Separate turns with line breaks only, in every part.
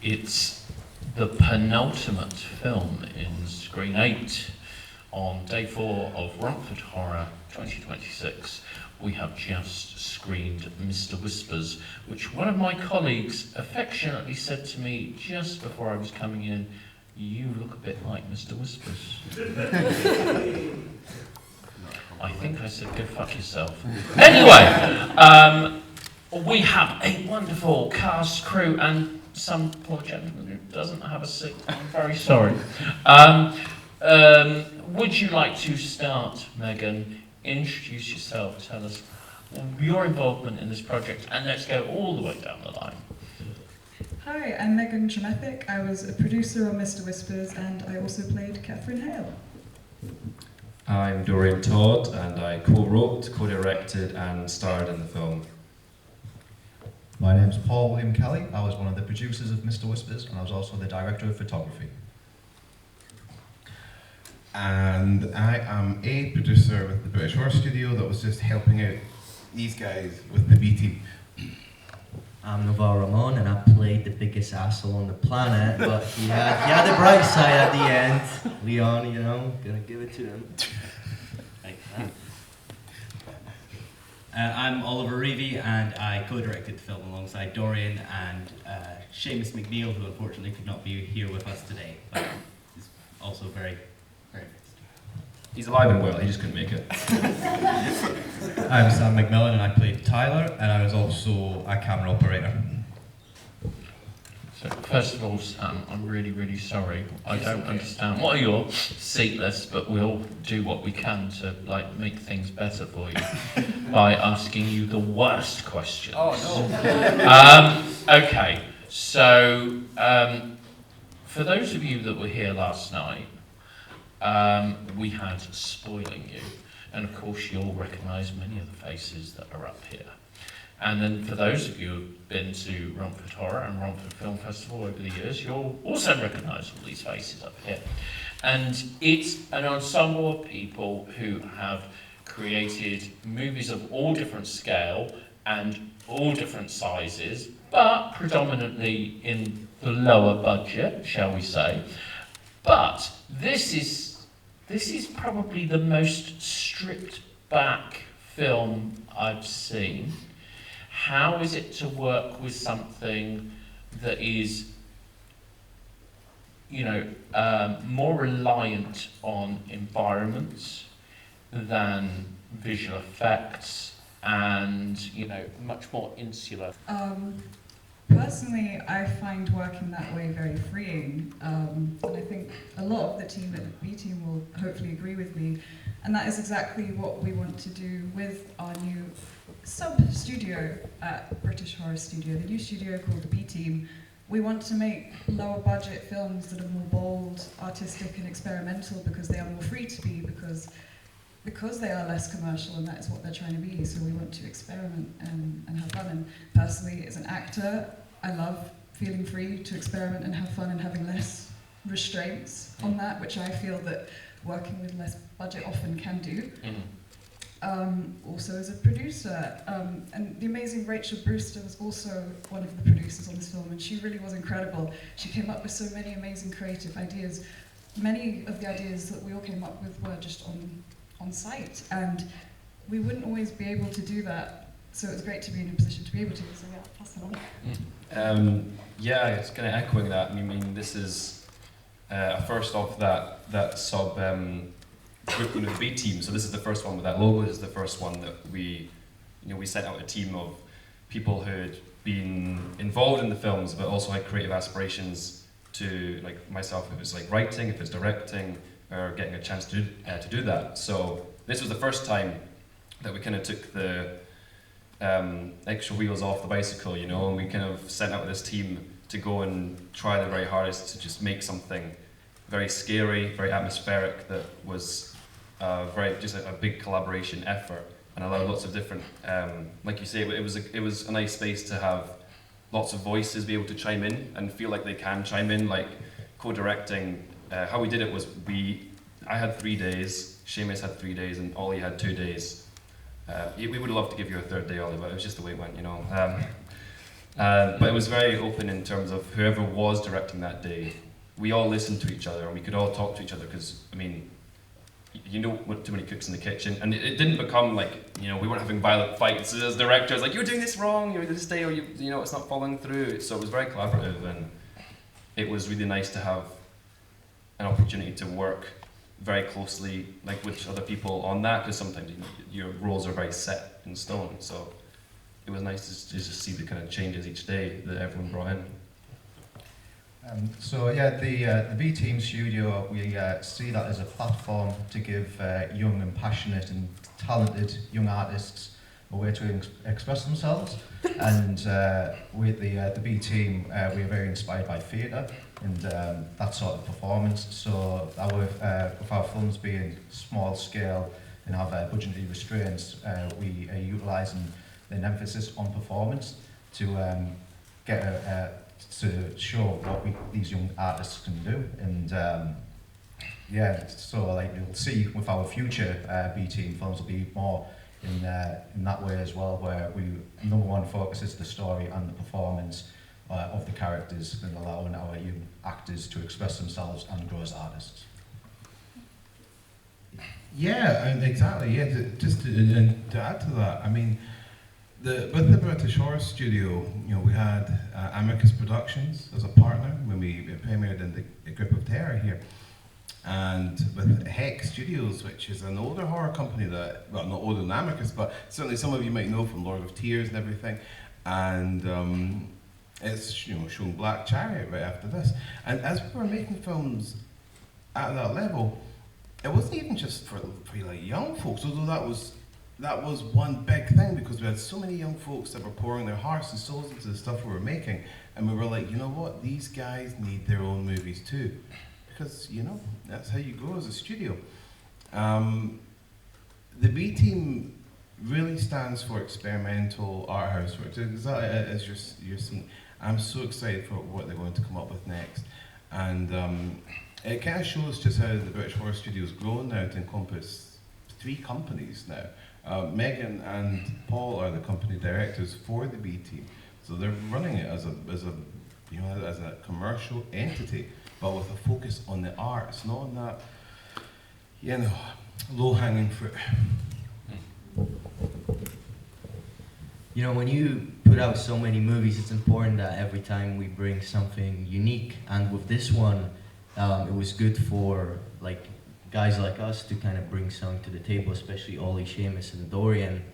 It's the penultimate film in Screen 8 on day 4 of Romford Horror 2026. We have just screened Mr. Whispers, which one of my colleagues affectionately said to me just before I was coming in, "You look a bit like Mr. Whispers." I think I said, "Go fuck yourself." Anyway, we have a wonderful cast, crew, and some poor gentleman who doesn't have a seat. I'm very sorry. Would you like to start, Megan? Introduce yourself, tell us your involvement in this project, and let's go all the way down the line.
Hi, I'm Megan Tremethick. I was a producer on Mr. Whispers, and I also played Catherine Hale.
I'm Dorian Todd, and I co-wrote, co-directed, and starred in the film.
My name's Paul William Kelly. I was one of the producers of Mr. Whispers, and I was also the director of photography.
And I am a producer with the British Horror Studio that was just helping out these guys with the B team.
I'm Novarro Ramon, and I played the biggest asshole on the planet, but he had the bright side at the end. Leon, you know, gonna give it to him.
Like that. I'm Oliver Revie, and I co-directed the film alongside Dorian and Seamus McNeil, who unfortunately could not be here with us today, but is also very, very missed.
He's alive and well, he just couldn't make it.
I'm Sam Mcmillan, and I played Tyler, and I was also a camera operator.
So first of all, Sam, I'm really, really sorry. I don't understand why you're seatless, but we'll do what we can to make things better for you by asking you the worst questions.
Oh no!
Okay, so for those of you that were here last night, we had Spoiling You, and of course you'll recognise many of the faces that are up here. And then for those of you who've been to Romford Horror and Romford Film Festival over the years, you'll also recognise all these faces up here. And it's an ensemble of people who have created movies of all different scale and all different sizes, but predominantly in the lower budget, shall we say. But this is probably the most stripped back film I've seen. How is it to work with something that is, more reliant on environments than visual effects and, much more insular?
Personally, I find working that way very freeing, and I think a lot of the team at the B team will hopefully agree with me, and that is exactly what we want to do with our new sub-studio at British Horror Studio, the new studio called the B team. We want to make lower budget films that are more bold, artistic and experimental because they are more free to be, because they are less commercial, and that is what they're trying to be. So we want to experiment and have fun. And personally, as an actor, I love feeling free to experiment and have fun and having less restraints on that, which I feel that working with less budget often can do. Also as a producer, and the amazing Rachel Brewster was also one of the producers on this film, and she really was incredible. She came up with so many amazing creative ideas. Many of the ideas that we all came up with were just on site, and we wouldn't always be able to do that, so it was great to be in a position to be able to. So yeah, pass it on.
Yeah, it's kind of echoing that. I mean, this is first off that sub group, the B team. So this is the first one with that logo. This is the first one that we sent out a team of people who had been involved in the films, but also had creative aspirations to, like myself, if it's like writing, if it's directing, or getting a chance to do that. So this was the first time that we kind of took the extra wheels off the bicycle, and we kind of sent out this team to go and try their very hardest to just make something very scary, very atmospheric, that was just a big collaboration effort, and allowed lots of different, like you say, it was a nice space to have lots of voices be able to chime in and feel like they can chime in, like co-directing. How we did it was I had 3 days, Seamus had 3 days, and Ollie had 2 days. We would love to give you a third day, Ollie, but it was just the way it went, But it was very open in terms of whoever was directing that day. We all listened to each other and we could all talk to each other because, I mean, you know, too many cooks in the kitchen, and it didn't become like, you know, we weren't having violent fights as directors, like, you're doing this wrong, you're doing this day, or you know, it's not following through. So it was very collaborative, and it was really nice to have an opportunity to work very closely, like, with other people on that, because sometimes, you know, your roles are very set in stone. So it was nice to just see the kind of changes each day that everyone brought in.
So yeah, the B Team Studio, we see that as a platform to give young and passionate and talented young artists a way to express themselves. And with the B Team, we are very inspired by theatre and that sort of performance. So with our films being small scale and have budgetary restraints, we are utilising an emphasis on performance to get to show what these young artists can do. And yeah, so like you'll see with our future B Team films will be more in that way as well, where we number one focuses the story and the performance of the characters and allowing our young actors to express themselves and grow as artists.
Yeah, and exactly. Yeah, to add to that, I mean, with the British Horror Studio, you know, we had Amicus Productions as a partner when we premiered in the Grip of Terror here, and with Hex Studios, which is an older horror company that, well, not older than Amicus, but certainly some of you might know from Lord of Tears and everything, and it's, you know, shown Black Chariot right after this. And as we were making films at that level, it wasn't even just for like young folks, although that was one big thing, because we had so many young folks that were pouring their hearts and souls into the stuff we were making, and we were like, you know what, these guys need their own movies too, because, you know, that's how you grow as a studio. The B Team really stands for experimental art house work, exactly as you're seeing. I'm so excited for what they're going to come up with next, and it kind of shows just how the British Horror Studio has grown now to encompass 3 companies now. Megan and Paul are the company directors for the B Team, so they're running it as a you know, as a commercial entity, but with a focus on the arts, not on that, you know, low-hanging fruit.
You know, when you put out so many movies, it's important that every time we bring something unique. And with this one, it was good for like guys like us to kind of bring something to the table, especially Ollie, Seamus, and Dorian.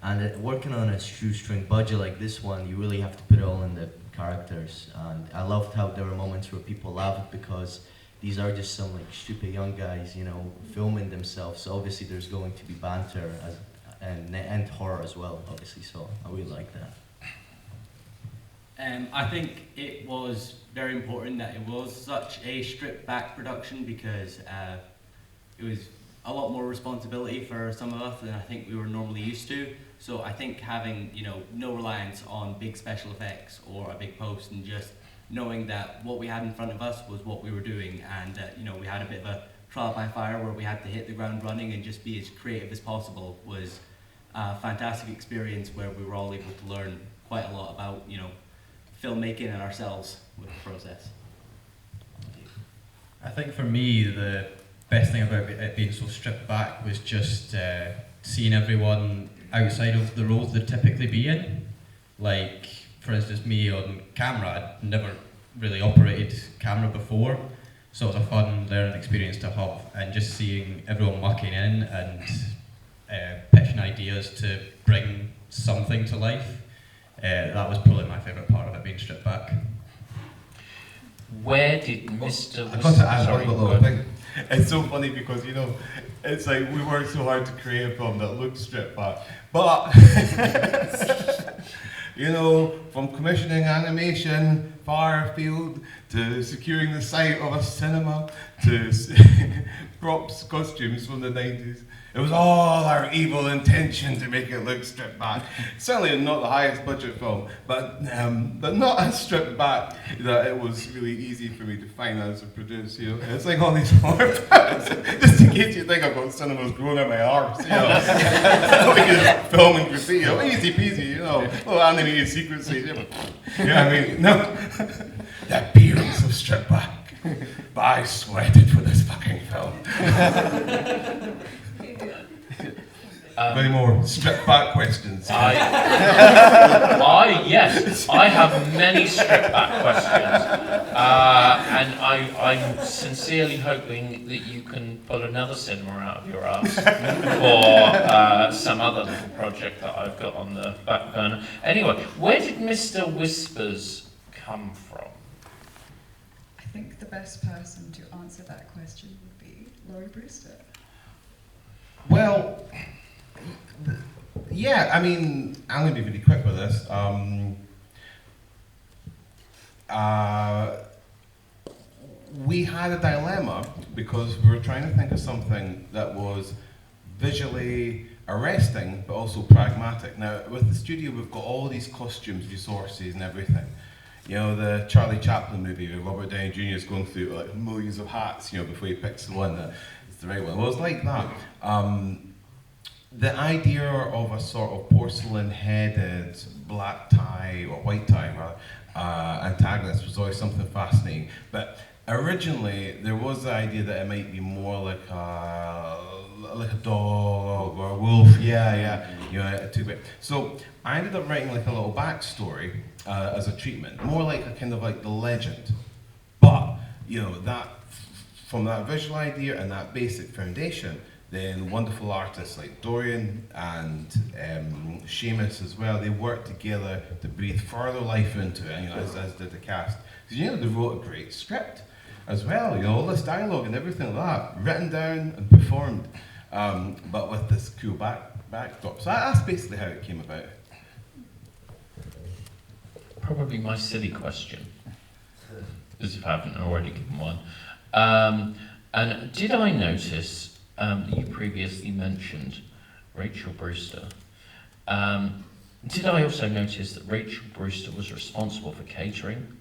And working on a shoestring budget like this one, you really have to put it all in the characters. And I loved how there were moments where people laughed, because these are just some like stupid young guys, you know, filming themselves. So obviously there's going to be banter and horror as well, obviously. So I really like that.
I think it was very important that it was such a stripped back production, because it was a lot more responsibility for some of us than I think we were normally used to. So I think having, you know, no reliance on big special effects or a big post, and just knowing that what we had in front of us was what we were doing, and you know, we had a bit of a trial by fire where we had to hit the ground running and just be as creative as possible, was a fantastic experience where we were all able to learn quite a lot about, you know, filmmaking and ourselves with the process.
I think for me, the best thing about it being so stripped back was just seeing everyone outside of the roles they'd typically be in. Like, for instance, me on camera, I'd never really operated camera before, so it was a fun learning experience to have, and just seeing everyone mucking in and pitching ideas to bring something to life. That was probably my favourite part of it, being stripped back.
Where did Mr.
I've got to add
Sorry,
one
go
little
on.
thing. It's so funny because, you know, it's like we worked so hard to create a film that looks stripped back, but you know, from commissioning animation far afield to securing the site of a cinema to props, costumes from the 90s, It was all our evil intention to make it look stripped back. Certainly not the highest budget film, but not as stripped back that it was really easy for me to finance and produce. You know, it's like all these horror films, just in case you think I've got cinemas growing out my arse. You know, we just film and graffiti, you know, easy peasy. You know, little animated sequences. Yeah, I mean, no, that beard was so stripped back, but I sweated for this fucking film. Any more stripped back questions?
Yes, I have many stripped back questions, and I'm sincerely hoping that you can pull another cinema out of your ass for some other little project that I've got on the back burner. Anyway, where did Mr. Whispers come from?
I think the best person to answer that question would be Lawrie Brewster.
Well, yeah, I mean, I'm going to be really quick with this. We had a dilemma because we were trying to think of something that was visually arresting but also pragmatic. Now, with the studio, we've got all these costumes, resources, and everything. You know, the Charlie Chaplin movie where Robert Downey Jr. is going through like millions of hats, you know, before he picks the one that is the right one. Well, it's like that. The idea of a sort of porcelain-headed black tie, or white tie rather, antagonist was always something fascinating. But originally, there was the idea that it might be more like a dog or a wolf. Yeah, you know, a two-bit. So I ended up writing like a little backstory as a treatment, more like a kind of like the legend. But you know that from that visual idea and that basic foundation, then wonderful artists like Dorian and Seamus as well, they worked together to breathe further life into it, you know, as did the cast. Because you know, they wrote a great script as well, you know, all this dialogue and everything like that, written down and performed, but with this cool backdrop. So that's basically how it came about.
Probably my silly question, as if I haven't already given one. And did I notice that you previously mentioned Rachel Brewster? Did I also notice that Rachel Brewster was responsible for catering?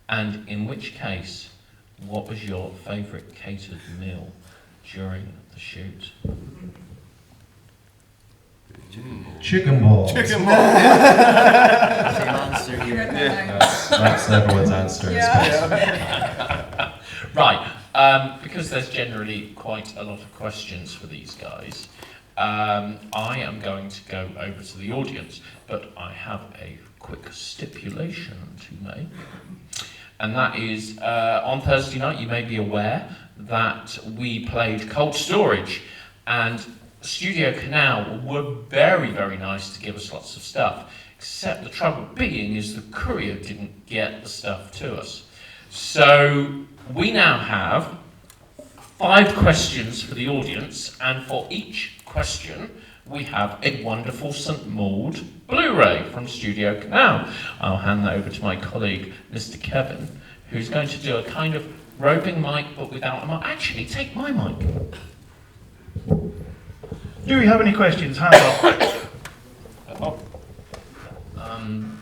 And in which case, what was your favourite catered meal during the shoot?
Chicken balls.
Same answer
You
here.
read my mind.
That's everyone's answer.
Yeah.
Right, because there's generally quite a lot of questions for these guys, I am going to go over to the audience, but I have a quick stipulation to make. And that is, on Thursday night, you may be aware that we played Cold Storage, and Studio Canal were very, very nice to give us lots of stuff, except the trouble being is the courier didn't get the stuff to us. So we now have 5 questions for the audience, and for each question, we have a wonderful St. Maud Blu-ray from Studio Canal. I'll hand that over to my colleague, Mr. Kevin, who's going to do a kind of roving mic, but without a mic. Actually, take my mic.
Do we have any questions? Hands up.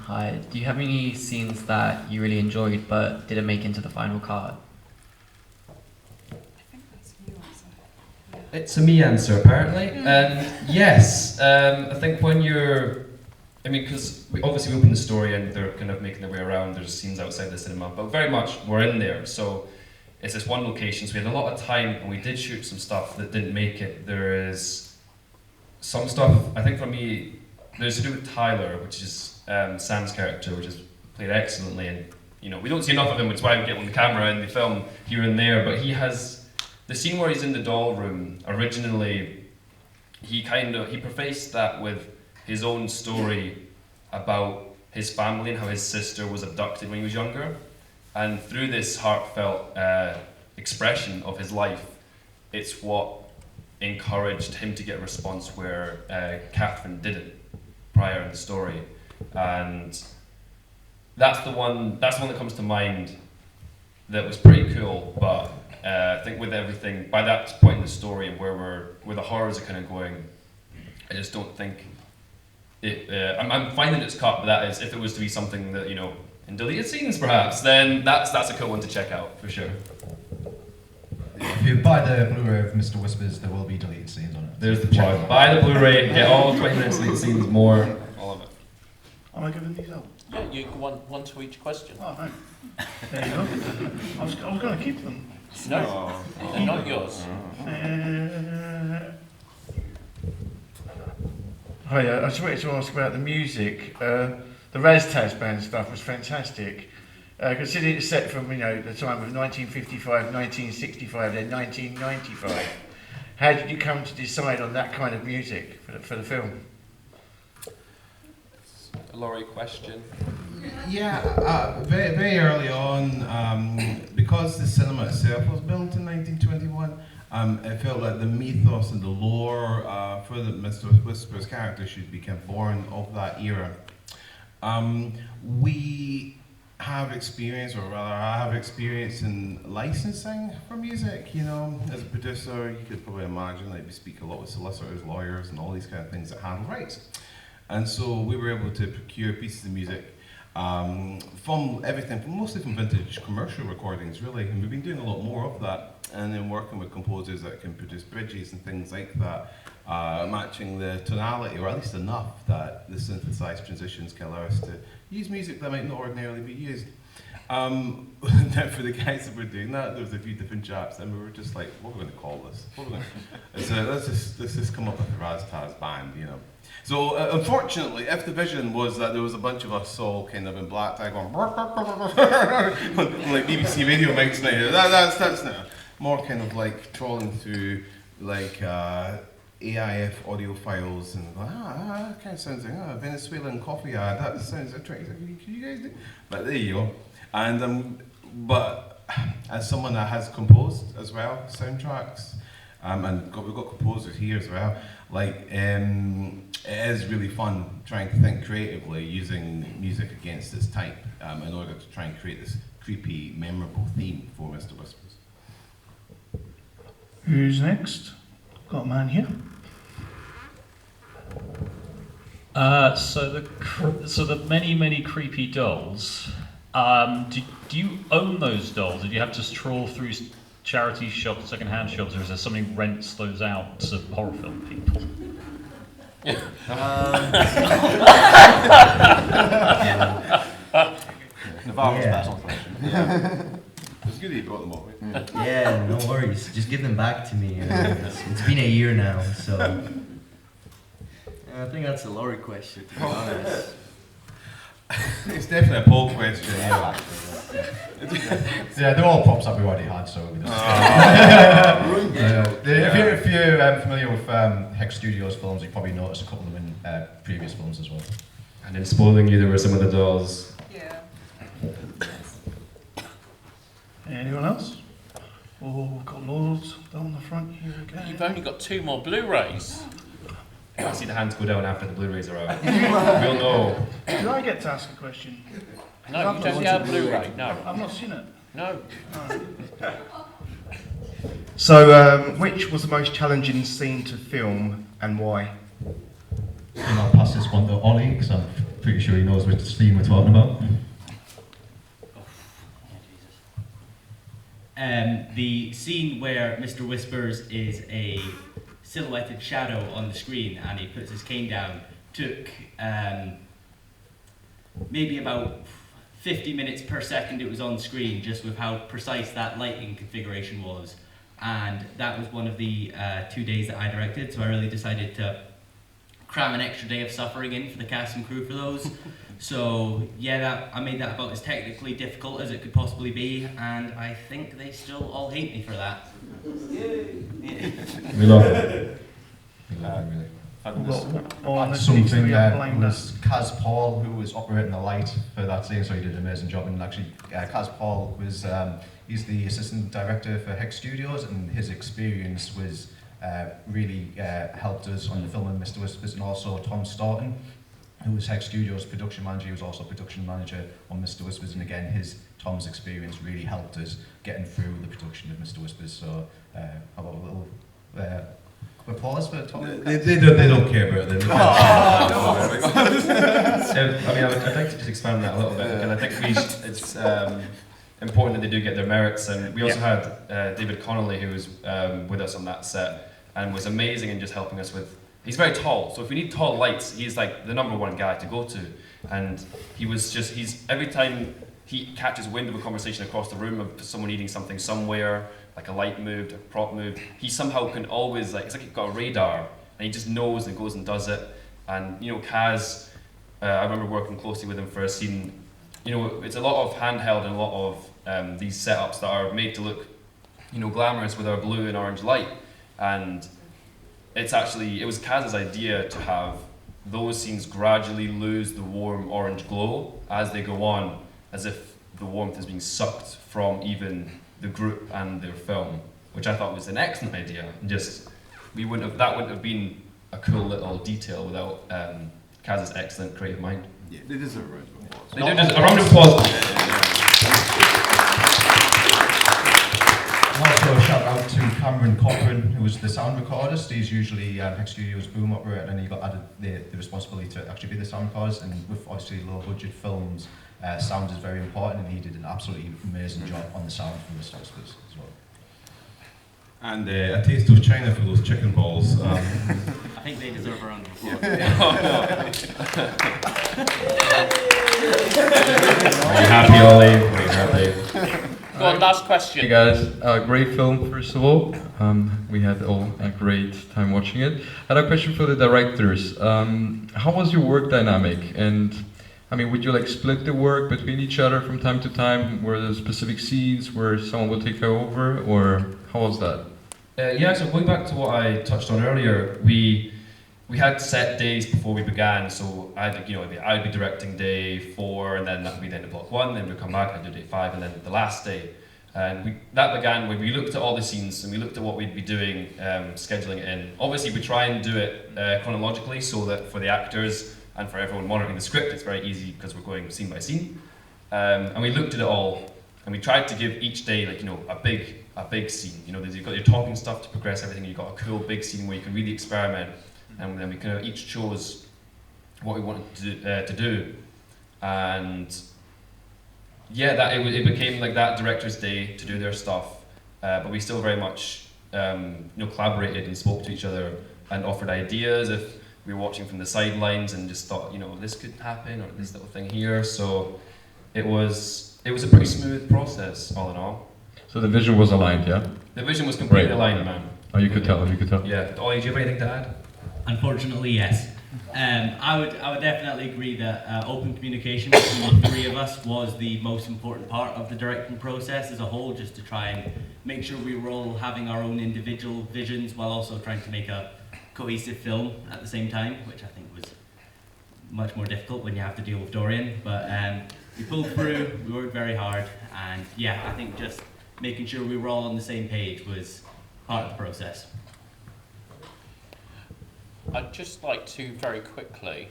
Hi. Do you have any scenes that you really enjoyed but didn't make into the final cut?
I think that's a new answer.
It's a me answer, apparently. Yes, I think when you're, I mean, because we obviously open the story and they're kind of making their way around, there's scenes outside the cinema, but very much we're in there. So it's this one location, so we had a lot of time and we did shoot some stuff that didn't make it. There is some stuff, I think for me, there's to do with Tyler, which is Sam's character, which is played excellently, and you know, we don't see enough of him, which is why we get on the camera and the film here and there, but he has the scene where he's in the doll room. Originally, he prefaced that with his own story about his family and how his sister was abducted when he was younger, and through this heartfelt expression of his life, it's what encouraged him to get a response where Catherine didn't prior in the story, and that's the one that comes to mind that was pretty cool, but I think with everything, by that point in the story and where the horrors are kind of going, I just don't think it. I'm fine that it's cut, but that is, if it was to be something that, you know, in deleted scenes perhaps, then that's a cool one to check out for sure.
If you buy the Blu-ray of Mr. Whispers, there will be deleted scenes on it.
There's the plug. Buy the Blu-ray, get all 20 minutes deleted scenes, more, all of it.
Am I giving these out?
Yeah, you one to each question.
Oh, no. There you go. I was going to keep them.
No, they're not yours.
Hi, I just wanted to ask about the music. The Raztaz band stuff was fantastic. Considering it's set from, you know, the time of 1955, 1965, then 1995. How did you come to decide on that kind of music for the film?
A Lawrie question.
Yeah, very, very early on, because the cinema itself was built in 1921, it felt like the mythos and the lore for the Mr. Whisper's character should be kind of born of that era. We have experience, or rather I have experience in licensing for music, you know. As a producer, you could probably imagine, like, we speak a lot with solicitors, lawyers, and all these kind of things that handle rights. And so we were able to procure pieces of music from everything, mostly from vintage commercial recordings, really. And we've been doing a lot more of that, and then working with composers that can produce bridges and things like that, matching the tonality, or at least enough that the synthesized transitions can allow us to use music that might not ordinarily be used. Now for the guys that were doing that, there was a few different chaps, and we were just like, what are we going to call this? Let's just come up with a Raztaz band, you know. So unfortunately, if the vision was that there was a bunch of us all kind of in black tie going like BBC radio mics now, that's now more kind of like trawling through like AIF audio files and going, that kind of sounds like a Venezuelan coffee ad. That sounds interesting. Can you guys do? But there you go. And but as someone that has composed as well soundtracks, and we've got composers here as well. Like, it is really fun trying to think creatively using music against its type in order to try and create this creepy, memorable theme for Mr. Whispers.
Who's next? Got a man here.
So the many creepy dolls. Do you own those dolls? Did you have to trawl through charity shops, second-hand shops, or is there somebody who rents those out to horror film people?
Novarro's pass on question.
It's good that you brought them all, right?
Yeah, no worries. Just give them back to me. It's been a year now, so. I think that's a Lawrie question, to be honest.
It's definitely a poll question, yeah.
Yeah, they're all props that we already had, so we just... If you're familiar with Hex Studios films, you probably noticed a couple of them in previous films as well.
And in Spoiling You, there were some of the dolls.
Yeah.
Anyone else? Oh, we've got loads down the front here again.
You've only got 2 more Blu-rays.
I see the hands go down after the Blu-rays are out. We'll know.
Did I get to ask a question?
No, you don't have Blu-ray. No.
I've not seen it.
No.
So, which was the most challenging scene to film and why?
And I'll pass this one to Ollie, because I'm pretty sure he knows which scene we're talking about.
The scene where Mr. Whispers is a silhouetted shadow on the screen and he puts his cane down took maybe about 50 minutes per second it was on screen, just with how precise that lighting configuration was. And that was one of the 2 days that I directed, so I really decided to cram an extra day of suffering in for the cast and crew for those. So yeah, I made that about as technically difficult as it could possibly be, and I think they still all hate me for that.
We love it. We love it, really.
Something was Kaz Paul, who was operating the light for that scene, so he did an amazing job. And actually, Kaz Paul was he's the assistant director for Hex Studios, and his experience was really helped us on the film of Mr. Whispers, and also Tom Staunton, who was Hex Studios production manager. He was also production manager on Mr. Whispers, and again, Tom's experience really helped us getting through the production of Mr. Whispers. So, how about a little applause for Tom?
They don't care about them.
I'd like to just expand on that a little bit, and I think it's important that they do get their merits. And we also had David Connolly, who was with us on that set, and was amazing in just helping us with. He's very tall, so if we need tall lights, he's like the #1 guy to go to. And he's every time he catches wind of a conversation across the room of someone needing something somewhere, like a light moved, a prop moved, he somehow can always, it's like he's got a radar, and he just knows and goes and does it. And, Kaz, I remember working closely with him for a scene. It's a lot of handheld and a lot of these setups that are made to look, glamorous with our blue and orange light. And it was Kaz's idea to have those scenes gradually lose the warm orange glow as they go on, as if the warmth is being sucked from even the group and their film, which I thought was an excellent idea. And that wouldn't have been a cool little detail without Kaz's excellent creative mind.
Yeah, they deserve a round of applause.
They do deserve a round of applause.
Also a shout out to Cameron Cochran, who was the sound recordist. He's usually Hex Studios boom operator, and he got added the responsibility to actually be the sound recordist. And with obviously low budget films, sound is very important, and he did an absolutely amazing job on the sound from the Whispers as well.
And a taste of China for those chicken balls.
I think they deserve a round of applause.
Are you happy, Ollie? Are you happy?
Go on, last question.
Hey guys, great film first of all. We had all a great time watching it. I had a question for the directors. How was your work dynamic? And would you split the work between each other from time to time? Were there specific scenes where someone would take over, or how was that?
So going back to what I touched on earlier, we had set days before we began. So I'd be directing day 4, and then that would be the end of block 1. Then we'd come back, I'd do day 5, and then the last day. And that began when we looked at all the scenes and we looked at what we'd be doing, scheduling it in. Obviously, we try and do it chronologically so that for the actors and for everyone monitoring the script, it's very easy because we're going scene by scene. And we looked at it all, and we tried to give each day a big scene. You've got your talking stuff to progress everything. You've got a cool big scene where you can really experiment. And then we kind of each chose what we wanted to do, and it became like that director's day to do their stuff. But we still very much collaborated and spoke to each other and offered ideas if we were watching from the sidelines and just thought this could happen or this little thing here. So it was a pretty smooth process all in all.
So the vision was aligned, yeah?
The vision was completely aligned, man.
Oh, you could tell.
Yeah. Ollie, do you have anything to add?
Unfortunately, yes. I would definitely agree that open communication between the 3 of us was the most important part of the directing process as a whole, just to try and make sure we were all having our own individual visions while also trying to make a cohesive film at the same time, which I think was much more difficult when you have to deal with Dorian. But we pulled through, we worked very hard, and I think just making sure we were all on the same page was part of the process.
I'd just like to very quickly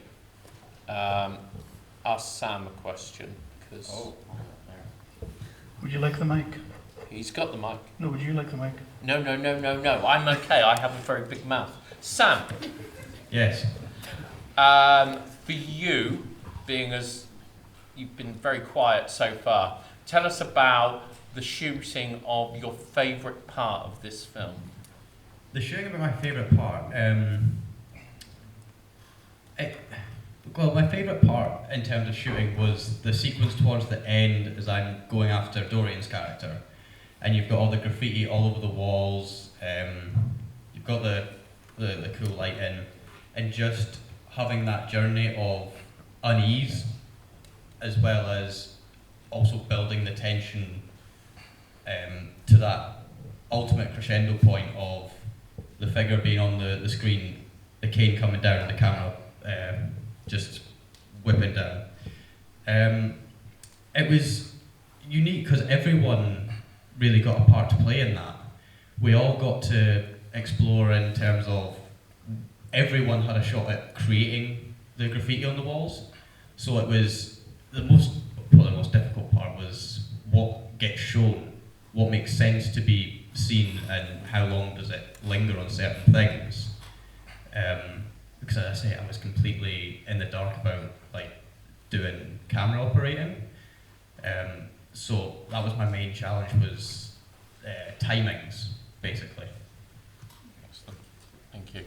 ask Sam a question, because
Would you like the mic?
he's got the mic.
No, would you like the mic?
No, I'm okay. I have a very big mouth. Sam,
Yes.
for you, being as you've been very quiet so far, tell us about the shooting of your favourite part of this film.
The shooting about my favourite part. My favourite part in terms of shooting was the sequence towards the end as I'm going after Dorian's character, and you've got all the graffiti all over the walls. You've got the cool lighting, and just having that journey of unease, as well as also building the tension to that ultimate crescendo point of the figure being on the screen, the cane coming down, the camera just whipping down. It was unique because everyone really got a part to play in that. We all got to explore in terms of everyone had a shot at creating the graffiti on the walls. So it was probably the most difficult part was what gets shown, what makes sense to be seen, and how long does it linger on certain things. Because as I say, I was completely in the dark about like doing camera operating. So that was my main challenge, was timings, basically.
Excellent. Thank you.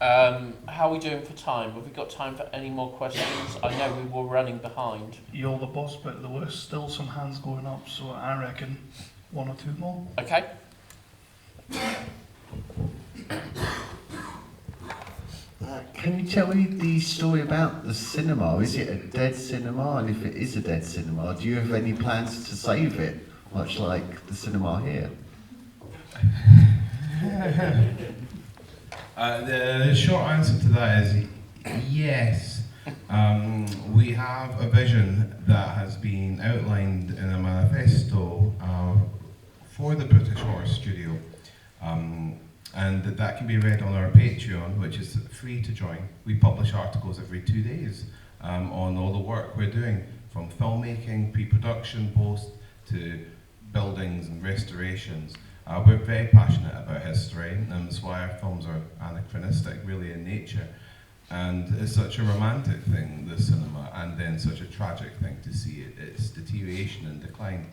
How are we doing for time? Have we got time for any more questions? I know we were running behind.
You're the boss, but there were still some hands going up, so I reckon one or two more.
Okay.
Can you tell me the story about the cinema? Is it a dead cinema? And if it is a dead cinema, do you have any plans to save it, much like the cinema here?
The short answer to that is yes. We have a vision that has been outlined in a manifesto for the British Horse Studio. And that can be read on our Patreon, which is free to join. We publish articles every 2 days on all the work we're doing, from filmmaking, pre-production, post, to buildings and restorations. We're very passionate about history, and that's why our films are anachronistic, really, in nature. And it's such a romantic thing, the cinema, and then such a tragic thing to see its deterioration and decline.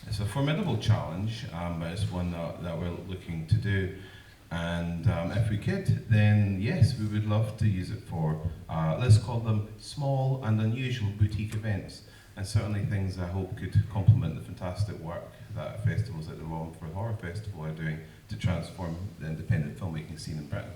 It's a formidable challenge, but it's one that we're looking to do. And if we could, then yes, we would love to use it for, let's call them small and unusual boutique events, and certainly things I hope could complement the fantastic work that festivals like the Romford Horror Festival are doing to transform the independent filmmaking scene in Britain.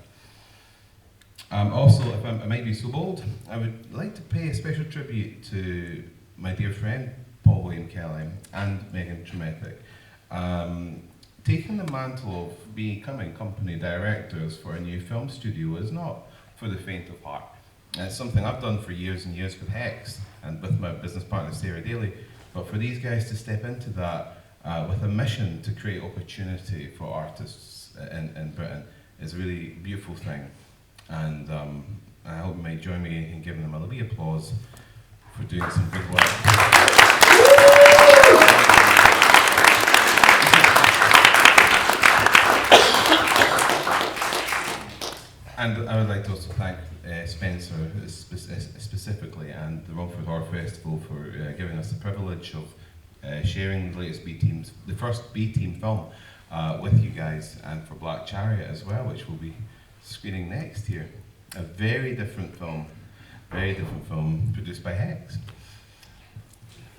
Also, if I might be so bold, I would like to pay a special tribute to my dear friend Paul William Kelly and Megan Tremethick. Taking the mantle of becoming company directors for a new film studio is not for the faint of heart. It's something I've done for years and years with Hex and with my business partner Sarah Daly. But for these guys to step into that with a mission to create opportunity for artists in Britain is a really beautiful thing. And I hope you might join me in giving them a little applause for doing some good work. And I would like to also thank Spencer specifically and the Romford Horror Festival for giving us the privilege of sharing the latest B-Teams, the first B-Team film with you guys, and for Black Chariot as well, which will be screening next year. A very different film produced by Hex.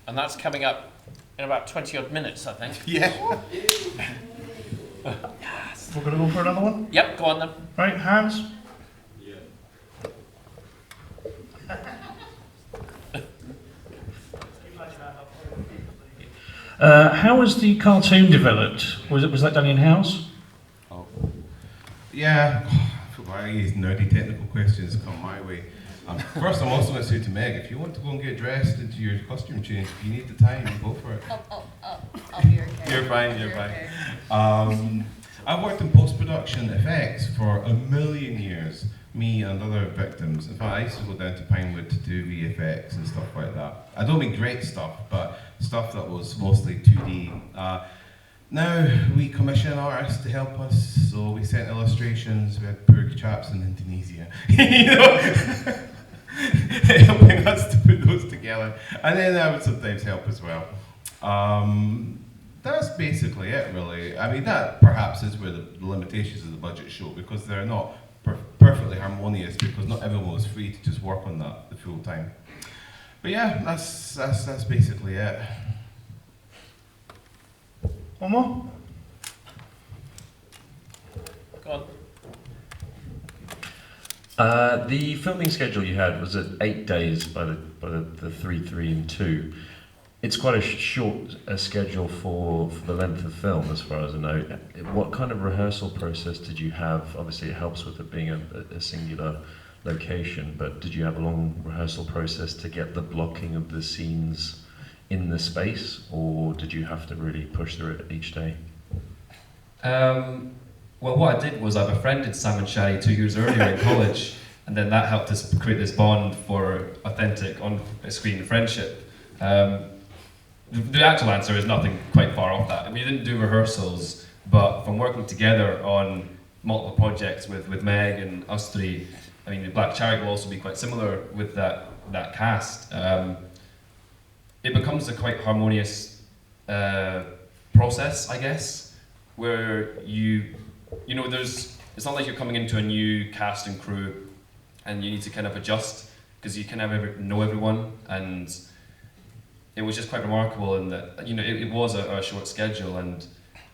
And that's coming up in about 20 odd minutes, I think.
Yeah.
Yes.
We're going to go for another one?
Yep, go on then.
Right, hands. How was the cartoon developed? Was that done in-house?
Oh. Yeah, why these nerdy technical questions come my way. First, I'm also going to say to Meg, if you want to go and get dressed into your costume change, if you need the time, go for it.
I'll be okay.
You're fine, you're fine.
Okay.
I've worked in post-production effects for a million years, me and other victims. In fact, I used to go down to Pinewood to do VFX and stuff like that. I don't mean great stuff, but stuff that was mostly 2D. Now we commission artists to help us, so we sent illustrations. We had poor chaps in Indonesia, you know, helping us to put those together. And then I would sometimes help as well. That's basically it, really. I mean, that perhaps is where the limitations of the budget show, because they're not perfectly harmonious, because not everyone was free to just work on that the full time. But yeah, that's basically it.
One more?
Go on.
The filming schedule you had was at 8 days by the 3, 3 and 2. It's quite a short schedule for the length of film, as far as I know. What kind of rehearsal process did you have? Obviously, it helps with it being a singular location, but did you have a long rehearsal process to get the blocking of the scenes in the space, or did you have to really push through it each day?
Well, what I did was I befriended Simon Shaddy 2 years earlier in college, and then that helped us create this bond for authentic on-screen friendship. The actual answer is nothing quite far off that. I mean, we didn't do rehearsals, but from working together on multiple projects with Meg and us three, I mean, the Black Chariot will also be quite similar with that cast. It becomes a quite harmonious process, I guess, where you know, it's not like you're coming into a new cast and crew and you need to kind of adjust because you can never know everyone, and it was just quite remarkable in that, you know, it was a short schedule, and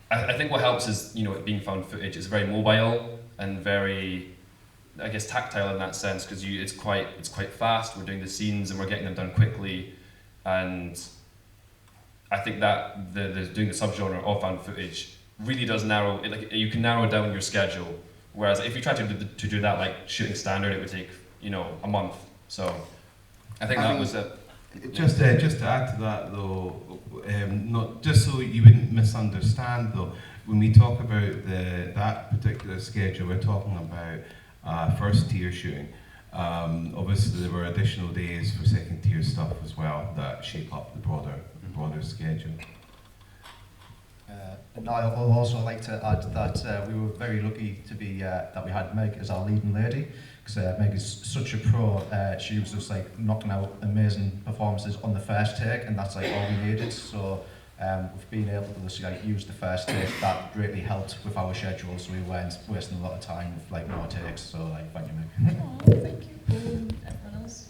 I think what helps is, you know, it being found footage. It's very mobile and very, I guess, tactile in that sense, because it's quite fast. We're doing the scenes and we're getting them done quickly, and I think that the doing the subgenre of found footage really does narrow. Like, you can narrow down your schedule. Whereas if you try to do that like shooting standard, it would take, you know, a month. So I think that was it.
Just to add to that though, not just so you wouldn't misunderstand though, when we talk about that particular schedule, we're talking about first tier shooting. Obviously there were additional days for second tier stuff as well that shape up the broader schedule.
And I would also like to add that we were very lucky to be that we had Meg as our leading lady, because Meg is such a pro. She was just like knocking out amazing performances on the first take, and that's like all we needed. So with being able to just like use the first take, that greatly helped with our schedule, so we weren't wasting a lot of time with like more takes. So like, thank you, Meg.
Oh, thank you, Paul, and everyone else.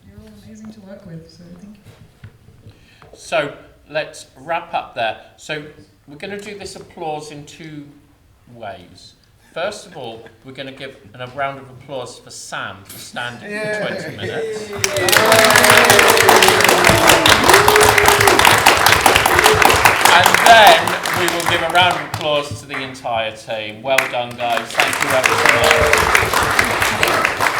You're all amazing to work with, so thank you.
So let's wrap up there. So we're going to do this applause in two ways. First of all, we're going to give a round of applause for Sam for standing for 20 minutes. And then we will give a round of applause to the entire team. Well done, guys. Thank you ever so much.